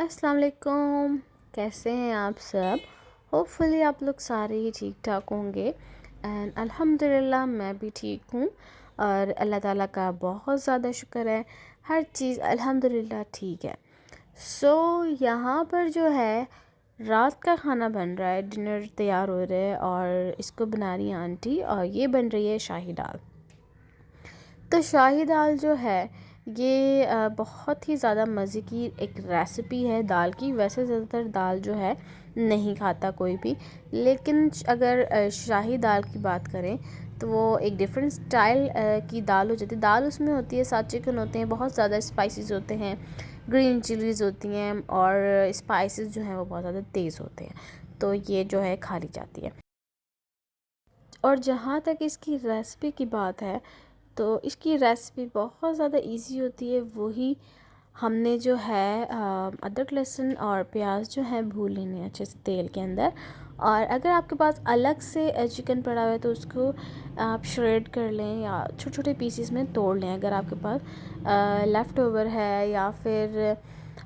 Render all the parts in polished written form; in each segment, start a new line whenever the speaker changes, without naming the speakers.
अस्सलाम वालेकुम। कैसे हैं आप सब? होपफुली आप लोग सारे ही ठीक ठाक होंगे एंड अल्हम्दुलिल्लाह मैं भी ठीक हूँ और अल्लाह ताला का बहुत ज़्यादा शुक्र है, हर चीज़ अल्हम्दुलिल्लाह ठीक है। सो यहाँ पर जो है रात का खाना बन रहा है, डिनर तैयार हो रहा है और इसको बना रही है आंटी और ये बन रही है शाही दाल। तो शाही दाल जो है ये बहुत ही ज़्यादा मज़े की एक रेसिपी है दाल की। वैसे ज़्यादातर दाल जो है नहीं खाता कोई भी, लेकिन अगर शाही दाल की बात करें तो वो एक डिफरेंट स्टाइल की दाल हो जाती है। दाल उसमें होती है, 7 चिकन होते हैं, बहुत ज़्यादा स्पाइसेस होते हैं, ग्रीन चिलीज़ होती हैं और स्पाइसेस जो हैं वो बहुत ज़्यादा तेज़ होते हैं। तो ये जो है खा ली जाती है। और जहाँ तक इसकी रेसिपी की बात है तो इसकी रेसिपी बहुत ज़्यादा इजी होती है। वही हमने जो है अदरक लहसुन और प्याज जो है भून लेने हैं अच्छे से तेल के अंदर। और अगर आपके पास अलग से चिकन पड़ा हुआ है तो उसको आप श्रेड कर लें या छोटे छोटे पीसेस में तोड़ लें। अगर आपके पास लेफ़्ट ओवर है या फिर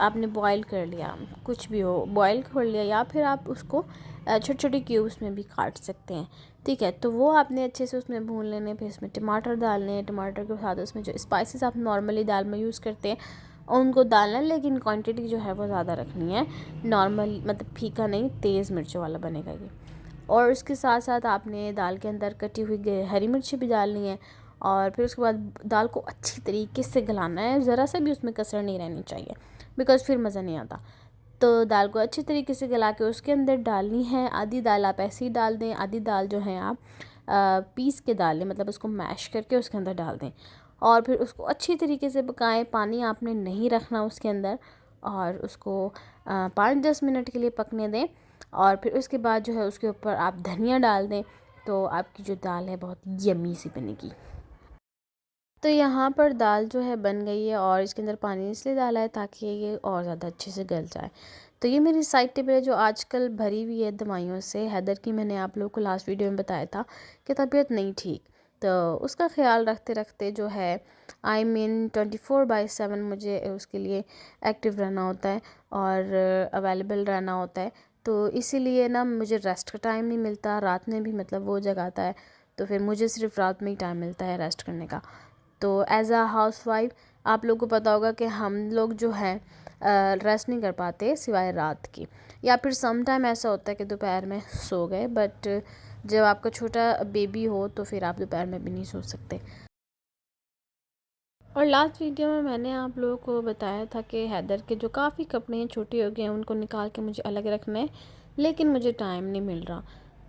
आपने बॉईल कर लिया, कुछ भी हो, बॉईल कर लिया या फिर आप उसको छोटे छोटे क्यूब्स में भी काट सकते हैं। ठीक है, तो वो आपने अच्छे से उसमें भून लेने। फिर इसमें टमाटर डालने हैं, टमाटर के साथ उसमें जो स्पाइसेस आप नॉर्मली दाल में यूज़ करते हैं उनको डालना है, लेकिन क्वांटिटी जो है वो ज़्यादा रखनी है। नॉर्मल मतलब फीका नहीं, तेज़ मिर्चों वाला बनेगा ये। और उसके साथ साथ आपने दाल के अंदर कटी हुई हरी मिर्ची भी डालनी है और फिर उसके बाद दाल को अच्छी तरीके से गलाना है। ज़रा सा भी उसमें कसर नहीं रहनी चाहिए, बिकॉज़ फिर मज़ा नहीं आता। तो दाल को अच्छी तरीके से गला के उसके अंदर डालनी है। आधी दाल आप ऐसे ही डाल दें, आधी दाल जो है आप पीस के डाल लें, मतलब उसको मैश करके उसके अंदर डाल दें और फिर उसको अच्छी तरीके से पकाएं। पानी आपने नहीं रखना उसके अंदर और उसको 5-10 मिनट के लिए पकने दें और फिर उसके बाद जो है उसके ऊपर आप धनिया डाल दें तो आपकी जो दाल है बहुत यम्मी सी बनेगी। तो यहाँ पर दाल जो है बन गई है और इसके अंदर पानी इसलिए डाला है ताकि ये और ज़्यादा अच्छे से गल जाए। तो ये मेरी साइड टेबल है जो आजकल भरी हुई है दवाइयों से। हैदर की मैंने आप लोगों को लास्ट वीडियो में बताया था कि तबीयत नहीं ठीक, तो उसका ख्याल रखते रखते जो है आई मीन 24/7 मुझे उसके लिए एक्टिव रहना होता है और अवेलेबल रहना होता है। तो इसीलिए ना मुझे रेस्ट का टाइम नहीं मिलता, रात में भी मतलब वो जगाता है, तो फिर मुझे सिर्फ रात में ही टाइम मिलता है रेस्ट करने का। तो एज़ अ हाउसवाइफ आप लोगों को पता होगा कि हम लोग जो है रेस्ट नहीं कर पाते सिवाय रात की, या फिर सम टाइम ऐसा होता है कि दोपहर में सो गए, बट जब आपका छोटा बेबी हो तो फिर आप दोपहर में भी नहीं सो सकते। और लास्ट वीडियो में मैंने आप लोगों को बताया था कि हैदर के जो काफ़ी कपड़े हैं छोटे हो गए हैं, उनको निकाल के मुझे अलग रखना है, लेकिन मुझे टाइम नहीं मिल रहा।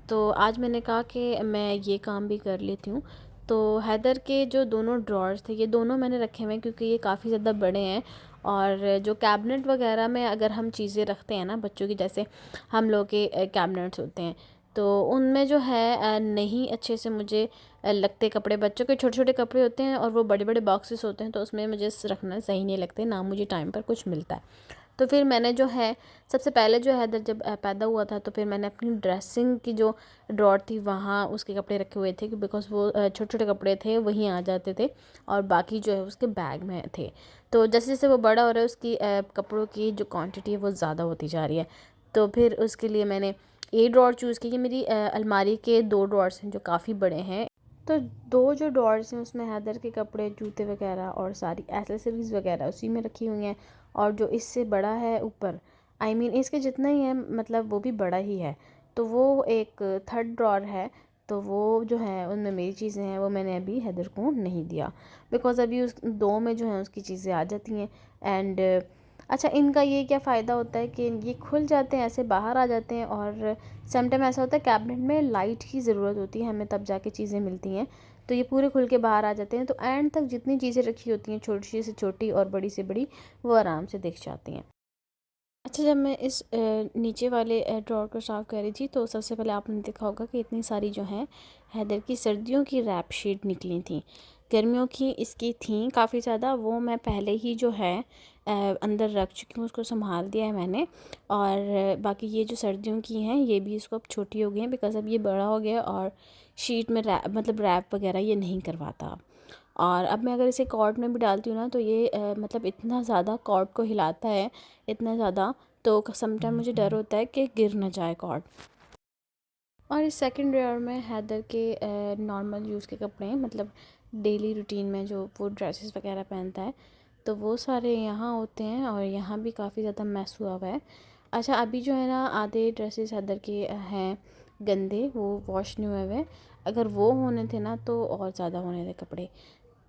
तो आज मैंने कहा कि मैं ये काम भी कर लेती हूँ। तो हैदर के जो दोनों ड्रॉर्स थे ये दोनों मैंने रखे हुए हैं क्योंकि ये काफ़ी ज़्यादा बड़े हैं। और जो कैबिनेट वगैरह में अगर हम चीज़ें रखते हैं ना बच्चों की, जैसे हम लोग के कैबिनेट्स होते हैं, तो उनमें जो है नहीं अच्छे से मुझे लगते कपड़े। बच्चों के छोटे छोटे कपड़े होते हैं और वो बड़े बड़े बॉक्सेस होते हैं, तो उसमें मुझे रखना सही नहीं लगते, ना मुझे टाइम पर कुछ मिलता है। तो फिर मैंने जो है सबसे पहले जो हैदर जब पैदा हुआ था तो फिर मैंने अपनी ड्रेसिंग की जो ड्रॉर थी वहाँ उसके कपड़े रखे हुए थे, बिकॉज़ वो छोटे छोटे कपड़े थे वहीं आ जाते थे और बाकी जो है उसके बैग में थे। तो जैसे जैसे वो बड़ा हो रहा है उसकी कपड़ों की जो क्वांटिटी है वो ज़्यादा होती जा रही है। तो फिर उसके लिए मैंने ये ड्रॉर चूज़ की। कि मेरी अलमारी के 2 ड्रॉर्स हैं जो काफ़ी बड़े हैं। तो 2 जो ड्रॉर्स हैं उसमें हैदर के कपड़े, जूते वगैरह और सारी एसेसरीज़ वगैरह उसी में रखी हुई हैं। और जो इससे बड़ा है ऊपर, आई मीन इसके जितना ही है, मतलब वो भी बड़ा ही है, तो वो एक थर्ड ड्रॉर है। तो वो जो है उनमें मेरी चीज़ें हैं, वो मैंने अभी हैदर को नहीं दिया, बिकॉज़ अभी उस 2 में जो है उसकी चीज़ें आ जाती हैं। एंड अच्छा, इनका ये क्या फ़ायदा होता है कि ये खुल जाते हैं, ऐसे बाहर आ जाते हैं। और सम टाइम ऐसा होता है कैबिनेट में लाइट की ज़रूरत होती है हमें, तब जाके चीज़ें मिलती हैं, तो ये पूरे खुल के बाहर आ जाते हैं। तो एंड तक जितनी चीज़ें रखी होती हैं, छोटी से छोटी और बड़ी से बड़ी, वो आराम से दिख जाती हैं। अच्छा, जब मैं इस नीचे वाले ड्रॉर को साफ़ कर रही थी तो सबसे पहले आपने देखा होगा कि इतनी सारी जो हैं हैदर की सर्दियों की रैप शीट निकली थी। गर्मियों की इसकी थी काफ़ी ज़्यादा, वो मैं पहले ही जो है अंदर रख चुकी हूँ, उसको संभाल दिया है मैंने। और बाकी ये जो सर्दियों की हैं ये भी इसको अब छोटी हो गई हैं, बिकॉज़ अब ये बड़ा हो गया और शीट में रैप मतलब रैप वगैरह ये नहीं करवाता अब। और अब मैं अगर इसे कॉर्ड में भी डालती हूँ ना तो ये मतलब इतना ज़्यादा कॉर्ड को हिलाता है, इतना ज़्यादा, तो समटाइम मुझे डर होता है कि गिर ना जाए कॉर्ड। और इस सेकंड ड्रॉअर में हैदर के नॉर्मल यूज़ के कपड़े हैं, मतलब डेली रूटीन में जो वो ड्रेसेस वगैरह पहनता है, तो वो सारे यहाँ होते हैं। और यहाँ भी काफ़ी ज़्यादा मैस हुआ हुआ है। अच्छा, अभी जो है ना आधे ड्रेसेस हैदर के हैं गंदे, वो वॉश नहीं हुए हुए। अगर वो होने थे ना तो और ज़्यादा होने थे कपड़े।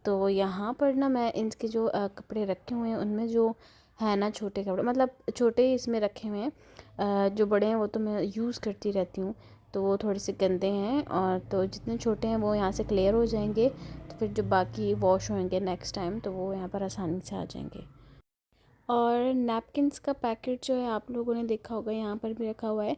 तो यहाँ पर ना मैं इनके जो कपड़े रखे हुए हैं उनमें जो है ना छोटे कपड़े, मतलब छोटे ही इसमें रखे हुए हैं। जो बड़े हैं वो तो मैं यूज़ करती रहती हूँ, तो वो थोड़े से गंदे हैं। और तो जितने छोटे हैं वो यहाँ से क्लियर हो जाएंगे, तो फिर जो बाकी वॉश होंगे नेक्स्ट टाइम तो वो यहाँ पर आसानी से आ जाएंगे। और नैपकिन्स का पैकेट जो है आप लोगों ने देखा होगा, यहाँ पर भी रखा हुआ है।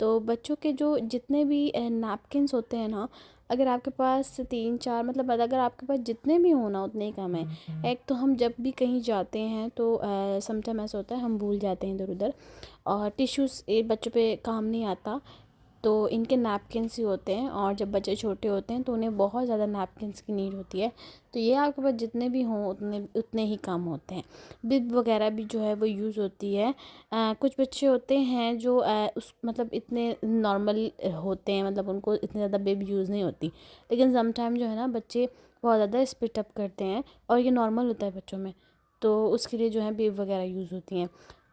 तो बच्चों के जो जितने भी नैपकिन्स होते हैं ना, अगर आपके पास 3-4, मतलब अगर आपके पास जितने भी हो ना उतने ही कम है। एक तो हम जब भी कहीं जाते हैं तो समटाइम ऐसा होता है हम भूल जाते हैं इधर उधर, और टिश्यूज़ ये बच्चों पे काम नहीं आता, तो इनके नैपकिन्स ही होते हैं। और जब बच्चे छोटे होते हैं तो उन्हें बहुत ज़्यादा नैपकिन्स की नीड होती है। तो ये आपके पास जितने भी हों उतने उतने ही काम होते हैं। बिब वगैरह भी जो है वो यूज़ होती है। कुछ बच्चे होते हैं जो उस मतलब इतने नॉर्मल होते हैं, मतलब उनको इतनी ज़्यादा बिब यूज़ नहीं होती। लेकिन समटाइम जो है ना बच्चे बहुत ज़्यादा स्पिट अप करते हैं, और ये नॉर्मल होता है बच्चों में, तो उसके लिए जो है बिब वगैरह यूज़ होती हैं।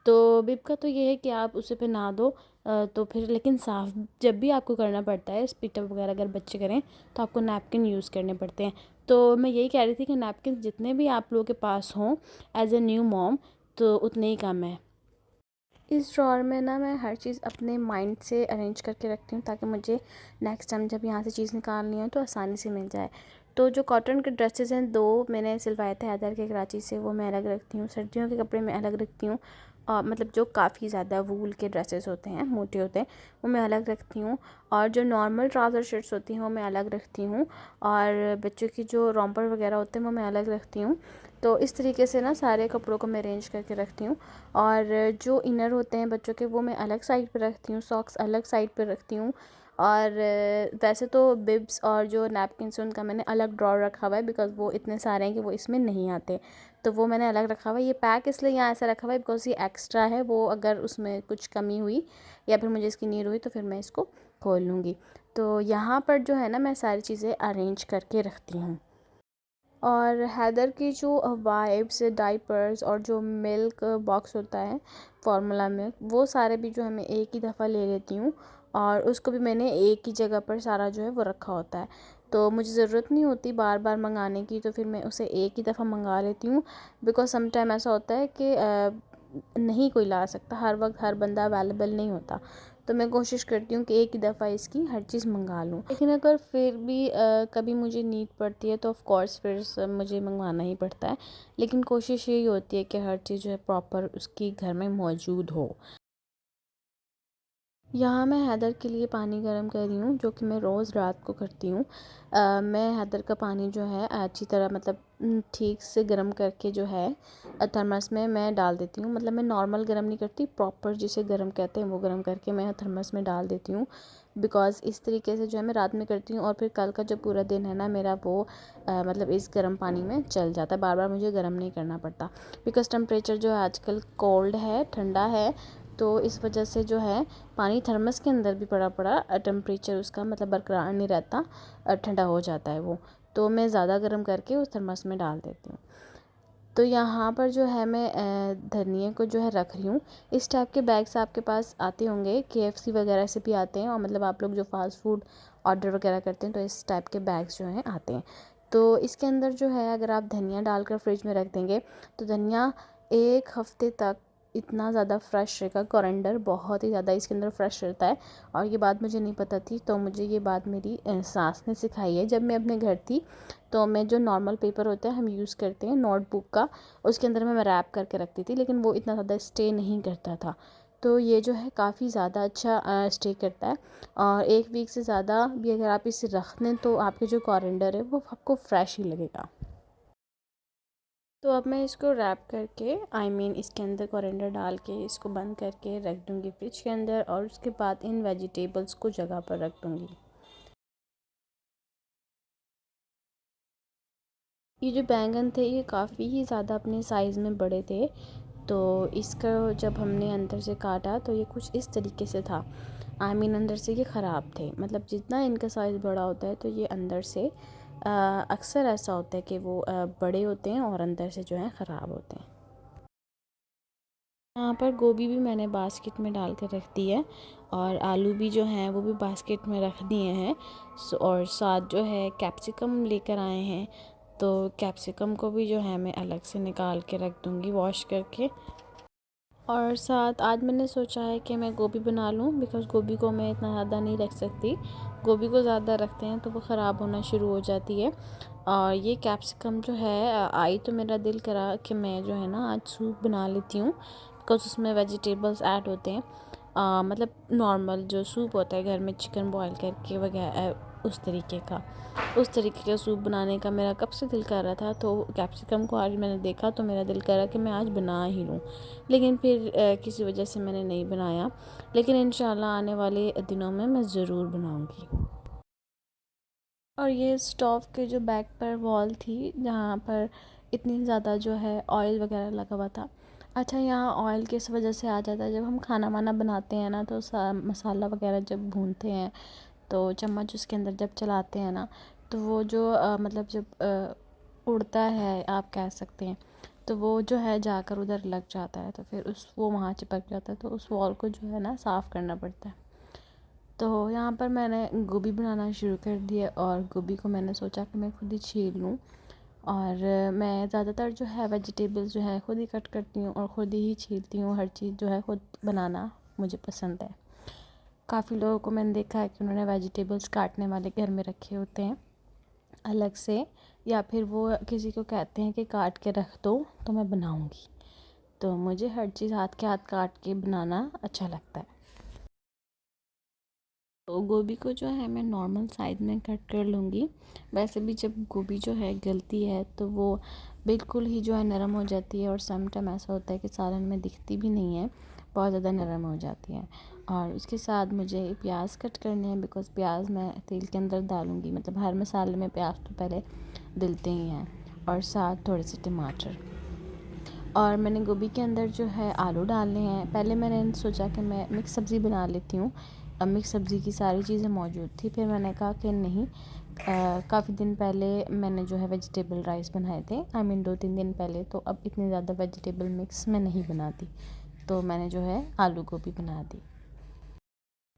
तो बिब का तो ये है कि आप उसे पे नहा दो, तो फिर लेकिन साफ़ जब भी आपको करना पड़ता है, स्पिट अप वगैरह अगर बच्चे करें तो आपको नैपकिन यूज़ करने पड़ते हैं। तो मैं यही कह रही थी कि नैपकिन जितने भी आप लोगों के पास हों एज़ ए न्यू मॉम, तो उतने ही कम है। इस ड्रॉअर में ना मैं हर चीज़ अपने माइंड से अरेंज करके रखती हूँ, ताकि मुझे नेक्स्ट टाइम जब यहाँ से चीज़ निकालनी हो तो आसानी से मिल जाए। तो जो कॉटन के ड्रेसेस हैं 2 मैंने सिलवाए थे हैदर के कराची से, वो मैं अलग रखती हूँ। सर्दियों के कपड़े मैं अलग रखती हूँ, और मतलब जो काफ़ी ज़्यादा वूल के ड्रेसेस होते हैं, मोटे होते हैं, वो मैं अलग रखती हूँ। और जो नॉर्मल ट्राउज़र शर्ट्स होती हैं वो मैं अलग रखती हूँ। और बच्चों की जो रोम्पर वगैरह होते हैं वो मैं अलग रखती हूँ। तो इस तरीके से ना सारे कपड़ों को मैं अरेंज करके रखती हूँ। और जो इनर होते हैं बच्चों के वो मैं अलग साइड पे रखती हूँ, सॉक्स अलग साइड पे रखती हूँ। और वैसे तो बिब्स और जो नैपकिन्स उनका मैंने अलग ड्रॉर रखा हुआ है, बिकॉज़ वो इतने सारे हैं कि वो इसमें नहीं आते, तो वो मैंने अलग रखा हुआ है। ये पैक इसलिए यहाँ ऐसा रखा हुआ है बिकॉज़ ये एक्स्ट्रा है, वो अगर उसमें कुछ कमी हुई या फिर मुझे इसकी नीड हुई तो फिर मैं इसको खोल लूँगी। तो यहाँ पर जो है ना मैं सारी चीज़ें अरेंज करके रखती हूँ। और हैदर की जो वाइप्स, डाइपर्स और जो मिल्क बॉक्स होता है, फार्मूला मिल्क, वो सारे भी जो है मैं एक ही दफ़ा ले लेती हूँ। और उसको भी मैंने एक ही जगह पर सारा जो है वो रखा होता है, तो मुझे ज़रूरत नहीं होती बार बार मंगाने की, तो फिर मैं उसे एक ही दफ़ा मंगा लेती हूँ। बिकॉज़ सम टाइम ऐसा होता है कि नहीं कोई ला सकता, हर वक्त हर बंदा अवेलेबल नहीं होता, तो मैं कोशिश करती हूँ कि एक ही दफ़ा इसकी हर चीज़ मंगा लूँ। लेकिन अगर फिर भी कभी मुझे नीड पड़ती है तो ऑफ़ कोर्स फिर मुझे मंगवाना ही पड़ता है। लेकिन कोशिश यही होती है कि हर चीज़ जो है प्रॉपर उसकी घर में मौजूद हो। यहाँ मैं हैदर के लिए पानी गर्म कर रही हूँ, जो कि मैं रोज़ रात को करती हूँ। मैं हैदर का पानी जो है अच्छी तरह, मतलब ठीक से गर्म करके जो है थर्मस में मैं डाल देती हूँ। मतलब मैं नॉर्मल गर्म नहीं करती, प्रॉपर जिसे गर्म कहते हैं वो गर्म करके मैं थर्मस में डाल देती हूँ। बिकॉज़ इस तरीके से जो है मैं रात में करती हूँ, और फिर कल का जो पूरा दिन है ना मेरा वो मतलब इस गर्म पानी में चल जाता है, बार बार मुझे गर्म नहीं करना पड़ता। बिकॉज़ टेम्परेचर जो है आजकल कोल्ड है, ठंडा है, तो इस वजह से जो है पानी थर्मस के अंदर भी पड़ा पड़ा टेम्परेचर उसका मतलब बरकरार नहीं रहता, ठंडा हो जाता है वो। तो मैं ज़्यादा गर्म करके उस थर्मस में डाल देती हूँ। तो यहाँ पर जो है मैं धनिया को जो है रख रही हूँ। इस टाइप के बैग्स आपके पास आते होंगे, KFC वगैरह से भी आते हैं, और मतलब आप लोग जो फास्ट फूड ऑर्डर वगैरह करते हैं तो इस टाइप के बैग्स जो हैं आते हैं। तो इसके अंदर जो है अगर आप धनिया डालकर फ्रिज में रख देंगे तो धनिया 1 हफ़्ते तक इतना ज़्यादा फ्रेश रहेगा। कोरिएंडर बहुत ही ज़्यादा इसके अंदर फ्रेश रहता है, और ये बात मुझे नहीं पता थी, तो मुझे ये बात मेरी सास ने सिखाई है। जब मैं अपने घर थी तो मैं जो नॉर्मल पेपर होता है हम यूज़ करते हैं नोटबुक का, उसके अंदर मैं रैप करके रखती थी, लेकिन वो इतना ज़्यादा स्टे नहीं करता था। तो ये जो है काफ़ी ज़्यादा अच्छा स्टे करता है, और 1 वीक से ज़्यादा भी अगर आप इसे रख दें तो आपके जो कोरिएंडर है वो आपको फ्रेश ही लगेगा। तो अब मैं इसको रैप करके इसके अंदर कोरिएंडर डाल के इसको बंद करके रख दूँगी फ्रिज के अंदर, और उसके बाद इन वेजिटेबल्स को जगह पर रख दूँगी। ये जो बैंगन थे ये काफ़ी ही ज़्यादा अपने साइज़ में बड़े थे, तो इसका जब हमने अंदर से काटा तो ये कुछ इस तरीके से था। अंदर से ये ख़राब थे, मतलब जितना इनका साइज़ बड़ा होता है तो ये अंदर से अक्सर ऐसा होता है कि वो बड़े होते हैं और अंदर से जो है ख़राब होते हैं। यहाँ पर गोभी भी मैंने बास्केट में डाल कर रख दी है और आलू भी जो हैं वो भी बास्केट में रख दिए हैं। और साथ जो है कैप्सिकम लेकर आए हैं, तो कैप्सिकम को भी जो है मैं अलग से निकाल के रख दूँगी वॉश करके। और साथ आज मैंने सोचा है कि मैं गोभी बना लूँ, बिकॉज़ गोभी को मैं इतना ज़्यादा नहीं रख सकती। गोभी को ज़्यादा रखते हैं तो वो ख़राब होना शुरू हो जाती है। और ये कैप्सिकम जो है आई तो मेरा दिल करा कि मैं जो है ना आज सूप बना लेती हूँ, बिकॉज़ उसमें वेजिटेबल्स ऐड होते हैं। मतलब नॉर्मल जो सूप होता है घर में चिकन बॉईल करके वगैरह उस तरीके का सूप बनाने का मेरा कब से दिल कर रहा था। तो कैप्सिकम को आज मैंने देखा तो मेरा दिल करा कि मैं आज बना ही लूँ, लेकिन फिर किसी वजह से मैंने नहीं बनाया। लेकिन इंशाल्लाह आने वाले दिनों में मैं ज़रूर बनाऊँगी। और ये स्टोव के जो बैक पर वॉल थी जहाँ पर इतनी ज़्यादा जो है ऑयल वगैरह लगा हुआ था। अच्छा, यहाँ ऑयल किस वजह से आ जाता है, जब हम खाना वाना बनाते हैं ना तो मसाला वगैरह जब भूनते हैं तो चम्मच उसके अंदर जब चलाते हैं ना तो वो जो मतलब जब उड़ता है आप कह सकते हैं, तो वो जो है जाकर उधर लग जाता है, तो फिर वो वहाँ चिपक जाता है, तो उस वॉल को जो है ना साफ़ करना पड़ता है। तो यहाँ पर मैंने गोभी बनाना शुरू कर दिया और गोभी को मैंने सोचा कि मैं खुद ही छील लूँ। और मैं ज़्यादातर जो है वेजिटेबल्स जो है खुद ही कट करती हूँ और ख़ुद ही छीलती हूँ। हर चीज़ जो है खुद बनाना मुझे पसंद है। काफ़ी लोगों को मैंने देखा है कि उन्होंने वेजिटेबल्स काटने वाले घर में रखे होते हैं अलग से, या फिर वो किसी को कहते हैं कि काट के रख दो तो मैं बनाऊँगी। तो मुझे हर चीज़ हाथ के हाथ काट के बनाना अच्छा लगता है। तो गोभी को जो है मैं नॉर्मल साइज़ में कट कर लूँगी। वैसे भी जब गोभी जो है गलती है तो वो बिल्कुल ही जो है नरम हो जाती है, और सम टाइम ऐसा होता है कि सालन में दिखती भी नहीं है, बहुत ज़्यादा नरम हो जाती है। और उसके साथ मुझे प्याज कट करने हैं, बिकॉज़ प्याज मैं तेल के अंदर डालूँगी, मतलब हर मसाले में प्याज तो पहले डलते ही हैं। और साथ थोड़े से टमाटर, और मैंने गोभी के अंदर जो है आलू डालने हैं। पहले मैंने सोचा कि मैं मिक्स सब्ज़ी बना लेती हूँ, अब मिक्स सब्ज़ी की सारी चीज़ें मौजूद थी। फिर मैंने कहा कि नहीं, काफ़ी दिन पहले मैंने जो है वेजिटेबल राइस बनाए थे, 2-3 दिन पहले, तो अब इतनी ज़्यादा वेजिटेबल मिक्स मैं नहीं बनाती, तो मैंने जो है आलू गोभी बना दी।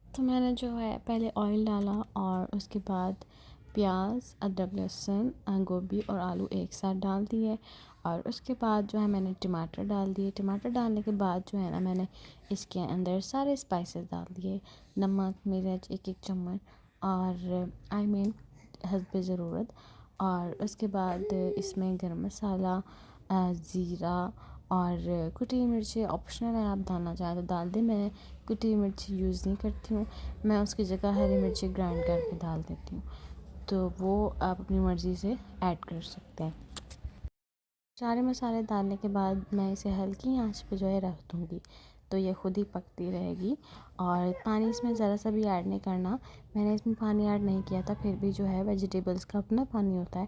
तो मैंने जो है पहले ऑयल डाला और उसके बाद प्याज, अदरक, लहसुन, गोभी और आलू एक साथ डाल दिए। और उसके बाद जो है मैंने टमाटर डाल दिए। टमाटर डालने के बाद जो है ना मैंने इसके अंदर सारे स्पाइसेस डाल दिए, नमक, मिर्च 1-1 चम्मच, और हस्बे ज़रूरत। और उसके बाद इसमें गरम मसाला, ज़ीरा और कुटी मिर्ची ऑप्शनल है, आप डालना चाहें तो डाल दें। मैं कुटी मिर्ची यूज़ नहीं करती हूँ, मैं उसकी जगह हरी मिर्ची ग्राइंड करके डाल देती हूँ, तो वो आप अपनी मर्ज़ी से ऐड कर सकते हैं। सारे मसाले डालने के बाद मैं इसे हल्की आंच पे जो है रख दूँगी, तो ये खुद ही पकती रहेगी। और पानी इसमें ज़रा सा भी ऐड नहीं करना, मैंने इसमें पानी ऐड नहीं किया था, फिर भी जो है वेजिटेबल्स का अपना पानी होता है,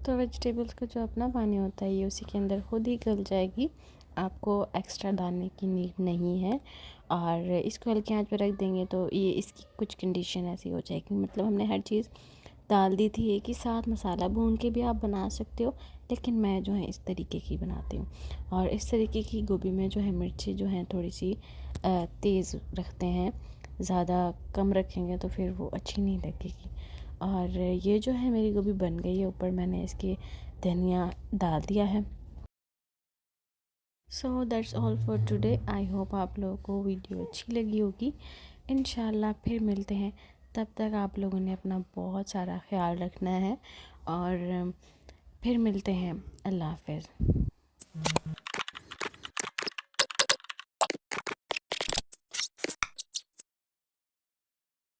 तो वेजिटेबल्स का जो अपना पानी होता है ये उसी के अंदर खुद ही गल जाएगी, आपको एक्स्ट्रा डालने की नीड नहीं है। और इसको हल्की आंच पे रख देंगे तो ये इसकी कुछ कंडीशन ऐसी हो जाएगी, मतलब हमने हर चीज़ डाल दी थी एक ही साथ। मसाला भून के भी आप बना सकते हो, लेकिन मैं जो है इस तरीके की बनाती हूँ। और इस तरीके की गोभी में जो है मिर्ची जो है थोड़ी सी तेज़ रखते हैं, ज़्यादा कम रखेंगे तो फिर वो अच्छी नहीं लगेगी। और ये जो है मेरी गोभी बन गई है, ऊपर मैंने इसके धनिया डाल दिया है। So that's all for today. I hope आप लोगों को वीडियो अच्छी लगी होगी। इंशाल्लाह फिर मिलते हैं, तब तक आप लोगों ने अपना बहुत सारा ख्याल रखना है, और फिर मिलते हैं। अल्लाह हाफ़िज़।